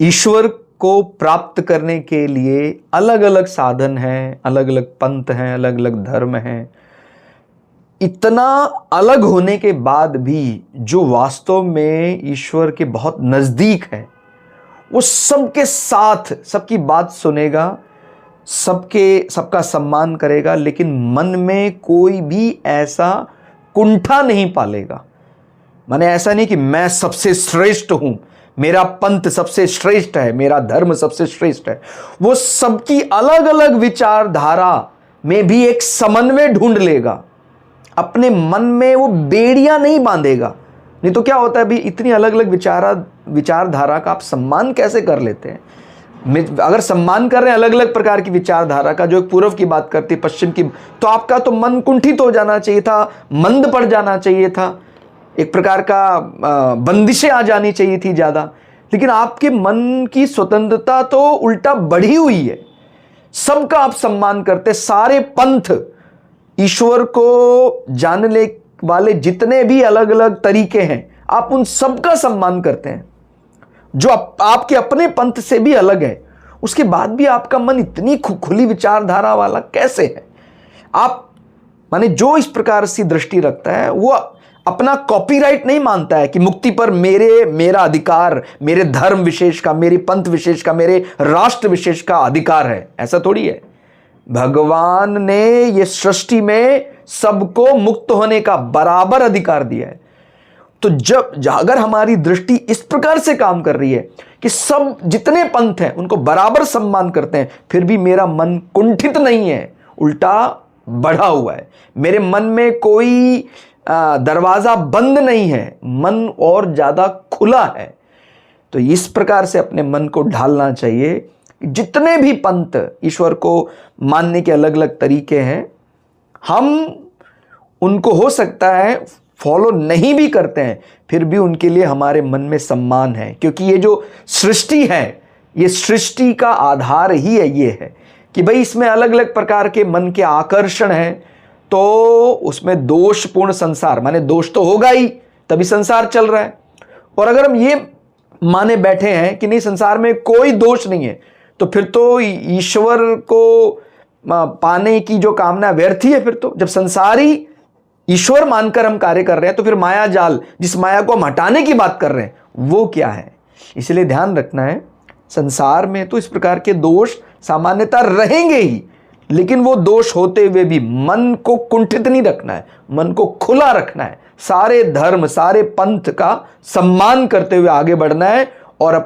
ईश्वर को प्राप्त करने के लिए अलग अलग साधन हैं, अलग अलग पंथ हैं, अलग अलग धर्म हैं। इतना अलग होने के बाद भी जो वास्तव में ईश्वर के बहुत नज़दीक है, वो सबके साथ सबकी बात सुनेगा, सबका सम्मान करेगा, लेकिन मन में कोई भी ऐसा कुंठा नहीं पालेगा। माने ऐसा नहीं कि मैं सबसे श्रेष्ठ हूं, मेरा पंथ सबसे श्रेष्ठ है, मेरा धर्म सबसे श्रेष्ठ है। वो सबकी अलग अलग विचारधारा में भी एक समन्वय ढूंढ लेगा। अपने मन में वो बेड़ियां नहीं बांधेगा। नहीं तो क्या होता है, अभी इतनी अलग अलग विचारधारा का आप सम्मान कैसे कर लेते हैं? अगर सम्मान कर रहे हैं अलग अलग प्रकार की विचारधारा का, जो एक पूर्व की बात करती है, पश्चिम की, तो आपका तो मन कुंठित हो जाना चाहिए था, मंद पड़ जाना चाहिए था, एक प्रकार का बंदिशें आ जानी चाहिए थी ज़्यादा। लेकिन आपके मन की स्वतंत्रता तो उल्टा बढ़ी हुई है। सबका आप सम्मान करते, सारे पंथ, ईश्वर को जानने वाले जितने भी अलग अलग तरीके हैं, आप उन सबका सम्मान करते हैं, जो आपके अपने पंथ से भी अलग है। उसके बाद भी आपका मन इतनी खुली विचारधारा वाला कैसे है? आप माने जो इस प्रकार से दृष्टि रखता है, वो अपना कॉपीराइट नहीं मानता है कि मुक्ति पर मेरा अधिकार, मेरे धर्म विशेष का, मेरे पंथ विशेष का, मेरे राष्ट्र विशेष का अधिकार है। ऐसा थोड़ी है। भगवान ने ये सृष्टि में सबको मुक्त होने का बराबर अधिकार दिया है। तो अगर हमारी दृष्टि इस प्रकार से काम कर रही है कि सब जितने पंथ हैं उनको बराबर सम्मान करते हैं, फिर भी मेरा मन कुंठित नहीं है, उल्टा बढ़ा हुआ है, मेरे मन में कोई दरवाजा बंद नहीं है, मन और ज्यादा खुला है, तो इस प्रकार से अपने मन को ढालना चाहिए। जितने भी पंथ, ईश्वर को मानने के अलग अलग तरीके हैं, हम उनको हो सकता है फॉलो नहीं भी करते हैं, फिर भी उनके लिए हमारे मन में सम्मान है, क्योंकि ये जो सृष्टि है, ये सृष्टि का आधार ही ये है कि भाई इसमें अलग अलग प्रकार के मन के आकर्षण हैं। तो उसमें दोषपूर्ण संसार, माने दोष तो होगा ही, तभी संसार चल रहा है। और अगर हम ये माने बैठे हैं कि नहीं, संसार में कोई दोष नहीं है, तो फिर तो ईश्वर को पाने की जो कामना व्यर्थ ही है। फिर तो जब संसारी ईश्वर मानकर हम कार्य कर रहे हैं, तो फिर माया जाल, जिस माया को हम हटाने की बात कर रहे हैं, वो क्या है? इसलिए ध्यान रखना है, संसार में तो इस प्रकार के दोष सामान्यतः रहेंगे ही, लेकिन वो दोष होते हुए भी मन को कुंठित नहीं रखना है, मन को खुला रखना है, सारे धर्म, सारे पंथ का सम्मान करते हुए आगे बढ़ना है और अपने